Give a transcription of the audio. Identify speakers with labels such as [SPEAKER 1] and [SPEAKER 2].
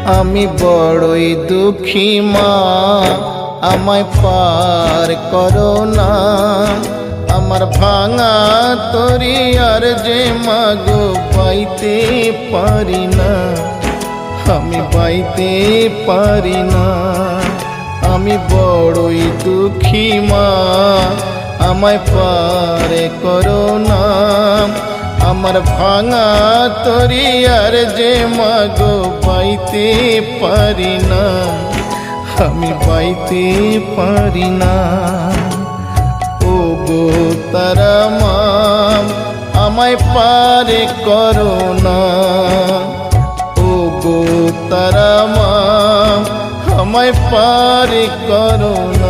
[SPEAKER 1] আমি বড়ই দুঃখী মা, আমায় পার করো না। আমার ভাঙা তরি আর যে মাগো পাইতে পারি না, আমি পাইতে পারি না। আমি বড়ই দুঃখী মা, আমায় পার করো না। আমার ভাঙা তরি আর যে মাগো পাইতে পারি না, আমি পাইতে পারি না। ও গো তারা মা, আমায় পার করো না। ও গো তারা মা, আমায় পার করো না।